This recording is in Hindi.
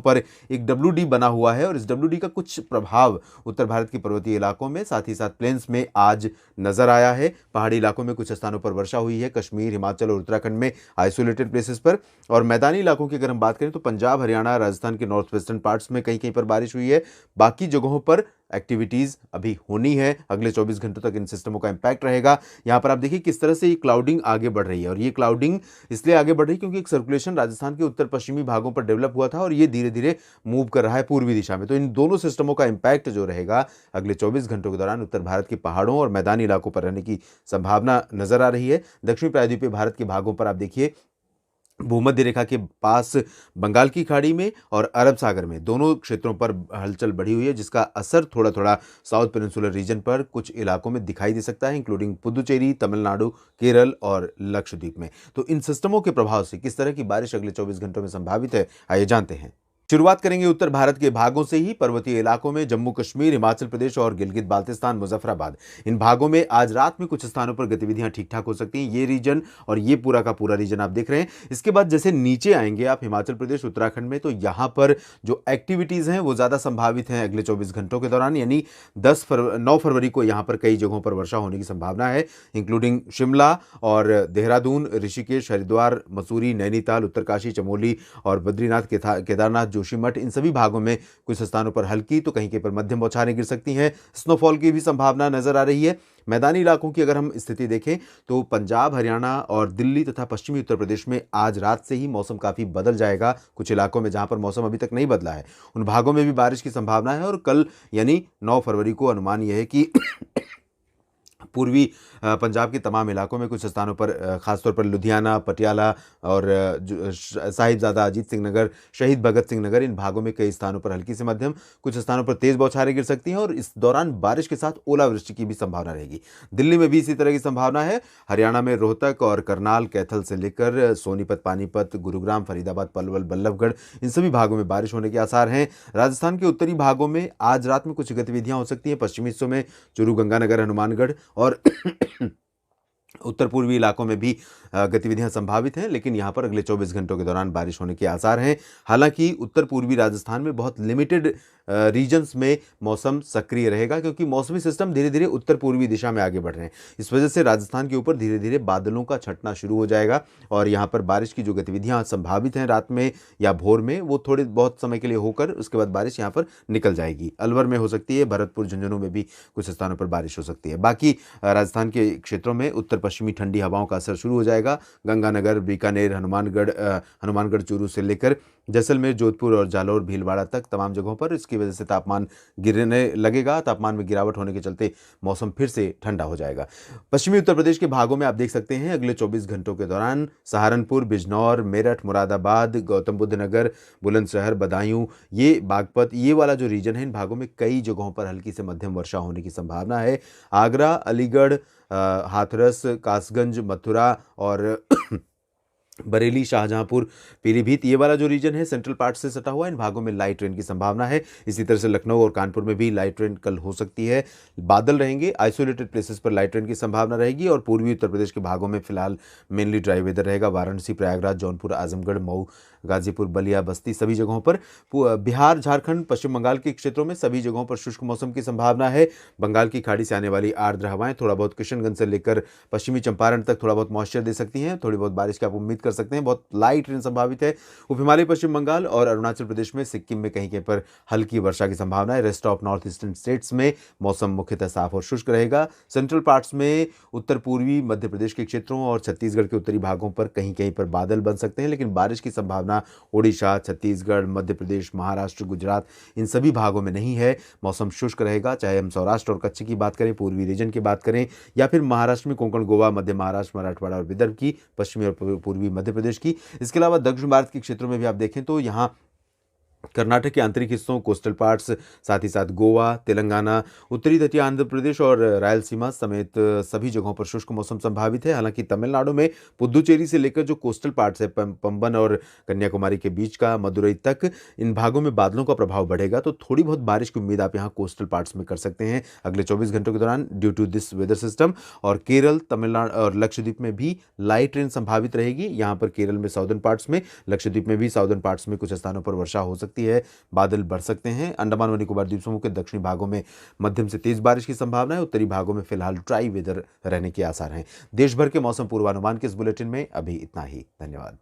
पर एक WD बना हुआ है और इस WD का कुछ प्रभाव उत्तर भारत के पर्वतीय इलाकों में, साथ ही साथ प्लेन्स में आज नजर आया है। पहाड़ी इलाकों में कुछ स्थानों पर वर्षा हुई है, कश्मीर, हिमाचल और उत्तराखंड में आइसोलेटेड प्लेसेस पर। और मैदानी इलाकों की अगर हम बात करें तो पंजाब, हरियाणा, राजस्थान के नॉर्थ वेस्टर्न पार्ट्स में कहीं कहीं पर बारिश हुई है। बाकी जगहों पर एक्टिविटीज अभी होनी है। अगले 24 घंटों तक इन सिस्टमों का इंपैक्ट रहेगा। यहां पर आप देखिए किस तरह से ये क्लाउडिंग आगे बढ़ रही है, और ये क्लाउडिंग इसलिए आगे बढ़ रही है क्योंकि एक सर्कुलेशन राजस्थान के उत्तर पश्चिमी भागों पर डेवलप हुआ था और ये धीरे धीरे मूव कर रहा है पूर्वी दिशा में। तो इन दोनों सिस्टमों का इंपैक्ट जो रहेगा अगले 24 घंटों के दौरान उत्तर भारत के पहाड़ों और मैदानी इलाकों पर रहने की संभावना नजर आ रही है। दक्षिणी प्रायद्वीपीय भारत के भागों पर आप देखिए भूमध्य रेखा के पास बंगाल की खाड़ी में और अरब सागर में दोनों क्षेत्रों पर हलचल बढ़ी हुई है, जिसका असर थोड़ा थोड़ा साउथ पेनिनसुलर रीजन पर कुछ इलाकों में दिखाई दे सकता है, इंक्लूडिंग पुदुचेरी, तमिलनाडु, केरल और लक्षद्वीप में। तो इन सिस्टमों के प्रभाव से किस तरह की बारिश अगले 24 घंटों में संभावित है, आइए जानते हैं। शुरुआत करेंगे उत्तर भारत के भागों से ही। पर्वतीय इलाकों में जम्मू कश्मीर, हिमाचल प्रदेश और गिलगित बाल्तिस्तान, मुजफ्फराबाद, इन भागों में आज रात में कुछ स्थानों पर गतिविधियां ठीक ठाक हो सकती हैं। ये रीजन और ये पूरा का पूरा रीजन आप देख रहे हैं। इसके बाद जैसे नीचे आएंगे आप हिमाचल प्रदेश, उत्तराखंड में, तो यहां पर जो एक्टिविटीज हैं वो ज्यादा संभावित हैं अगले 24 घंटों के दौरान। यानी 9 फरवरी को यहां पर कई जगहों पर वर्षा होने की संभावना है, इंक्लूडिंग शिमला और देहरादून, ऋषिकेश, हरिद्वार, मसूरी, नैनीताल, उत्तरकाशी, चमोली और बद्रीनाथ, केदारनाथ, जोशीमठ, इन सभी भागों में कुछ स्थानों पर हल्की तो कहीं कहीं पर मध्यम बौछारें गिर सकती हैं। स्नोफॉल की भी संभावना नजर आ रही है। मैदानी इलाकों की अगर हम स्थिति देखें तो पंजाब, हरियाणा और दिल्ली तथा पश्चिमी उत्तर प्रदेश में आज रात से ही मौसम काफी बदल जाएगा। कुछ इलाकों में जहां पर मौसम अभी तक नहीं बदला है उन भागों में भी बारिश की संभावना है। और कल यानी 9 फरवरी को अनुमान यह है कि पूर्वी पंजाब के तमाम इलाकों में कुछ स्थानों पर, खासतौर पर लुधियाना, पटियाला और साहिबजादा अजीत सिंह नगर, शहीद भगत सिंह नगर, इन भागों में कई स्थानों पर हल्की से मध्यम, कुछ स्थानों पर तेज बौछारें गिर सकती हैं और इस दौरान बारिश के साथ ओलावृष्टि की भी संभावना रहेगी। दिल्ली में भी इसी तरह की संभावना है। हरियाणा में रोहतक और करनाल, कैथल से लेकर सोनीपत, पानीपत, गुरुग्राम, फरीदाबाद, पलवल, बल्लभगढ़, इन सभी भागों में बारिश होने के आसार हैं। राजस्थान के उत्तरी भागों में आज रात में कुछ गतिविधियां हो सकती हैं। पश्चिमी हिस्सों में चूरू, गंगानगर, हनुमानगढ़ और उत्तर पूर्वी इलाकों में भी गतिविधियां संभावित हैं, लेकिन यहां पर अगले 24 घंटों के दौरान बारिश होने के आसार हैं। हालांकि उत्तर पूर्वी राजस्थान में बहुत लिमिटेड रीजन्स में मौसम सक्रिय रहेगा, क्योंकि मौसमी सिस्टम धीरे धीरे उत्तर पूर्वी दिशा में आगे बढ़ रहे हैं। इस वजह से राजस्थान के ऊपर धीरे धीरे बादलों का छटना शुरू हो जाएगा और यहां पर बारिश की जो गतिविधियां संभावित हैं रात में या भोर में, वो थोड़े बहुत समय के लिए होकर उसके बाद बारिश यहां पर निकल जाएगी। अलवर में हो सकती है, भरतपुर, झुंझुनू में भी कुछ स्थानों पर बारिश हो सकती है। बाकी राजस्थान के क्षेत्रों में उत्तर पश्चिमी ठंडी हवाओं का असर शुरू हो जाएगा। गंगानगर, बीकानेर, हनुमानगढ़, चूरू से लेकर जैसलमेर, जोधपुर और जालौर, भीलवाड़ा तक तमाम जगहों पर इसकी वजह से तापमान गिरने लगेगा। तापमान में गिरावट होने के चलते मौसम फिर से ठंडा हो जाएगा। पश्चिमी उत्तर प्रदेश के भागों में आप देख सकते हैं अगले 24 घंटों के दौरान सहारनपुर, बिजनौर, मेरठ, मुरादाबाद, गौतम बुद्ध नगर, बुलंदशहर, बदायूं, ये बागपत, ये वाला जो रीजन है, इन भागों में कई जगहों पर हल्की से मध्यम वर्षा होने की संभावना है। आगरा, अलीगढ़, हाथरस, कासगंज, मथुरा और बरेली, शाहजहांपुर, पीलीभीत, ये वाला जो रीजन है सेंट्रल पार्ट से सटा हुआ है, इन भागों में लाइट रेन की संभावना है। इसी तरह से लखनऊ और कानपुर में भी लाइट रेन कल हो सकती है। बादल रहेंगे, आइसोलेटेड प्लेसेस पर लाइट रेन की संभावना रहेगी और पूर्वी उत्तर प्रदेश के भागों में फिलहाल मेनली ड्राई वेदर रहेगा। वाराणसी, प्रयागराज, जौनपुर, आजमगढ़, मऊ, गाजीपुर, बलिया, बस्ती, सभी जगहों पर। बिहार, झारखंड, पश्चिम बंगाल के क्षेत्रों में सभी जगहों पर शुष्क मौसम की संभावना है। बंगाल की खाड़ी से आने वाली आर्द्र हवाएं थोड़ा बहुत किशनगंज से लेकर पश्चिमी चंपारण तक थोड़ा बहुत मॉइस्चर दे सकती हैं। थोड़ी बहुत बारिश की आप उम्मीद कर सकते हैं। बहुत लाइट रेन संभावित है। उप हिमालय पश्चिम बंगाल और अरुणाचल प्रदेश में, सिक्किम में कहीं कहीं पर हल्की वर्षा की संभावना है। Rest of north eastern states में मौसम मुख्यतः साफ और शुष्क रहेगा। सेंट्रल पार्ट्स में उत्तर पूर्वी मध्य प्रदेश के क्षेत्रों और छत्तीसगढ़ के उत्तरी भागों पर कहीं कहीं पर बादल बन सकते हैं, लेकिन बारिश की संभावना ओडिशा, छत्तीसगढ़, मध्य प्रदेश, महाराष्ट्र, गुजरात, इन सभी भागों में नहीं है। मौसम शुष्क रहेगा, चाहे हम सौराष्ट्र और कच्छ की बात करें, पूर्वी रीजन की बात करें, या फिर महाराष्ट्र में कोंकण, गोवा, मध्य महाराष्ट्र, मराठवाड़ा और विदर्भ की, पश्चिमी और पूर्वी मध्य प्रदेश की। इसके अलावा दक्षिण भारत के क्षेत्रों में भी आप देखें तो यहाँ कर्नाटक के आंतरिक हिस्सों, कोस्टल पार्ट्स, साथ ही साथ गोवा, तेलंगाना, उत्तरी तटीय आंध्र प्रदेश और रायलसीमा समेत सभी जगहों पर शुष्क मौसम संभावित है। हालांकि तमिलनाडु में पुदुचेरी से लेकर जो कोस्टल पार्ट्स है, पंबन और कन्याकुमारी के बीच का मदुरई तक, इन भागों में बादलों का प्रभाव बढ़ेगा, तो थोड़ी बहुत बारिश की उम्मीद आप यहाँ कोस्टल पार्ट्स में कर सकते हैं अगले 24 घंटों के दौरान due to this weather system. और केरल, तमिलनाडु और लक्षद्वीप में भी लाइट रेन संभावित रहेगी। यहाँ पर केरल में साउदर्न पार्ट्स में, लक्षद्वीप में भी साउदर्न पार्ट्स में कुछ स्थानों पर वर्षा हो सकती है। सकती है, बादल बढ़ सकते हैं। अंडमान व निकोबार द्वीप समूह के दक्षिणी भागों में मध्यम से तेज बारिश की संभावना है। उत्तरी भागों में फिलहाल ड्राई वेदर रहने के आसार हैं। देश भर के मौसम पूर्वानुमान के इस बुलेटिन में अभी इतना ही। धन्यवाद।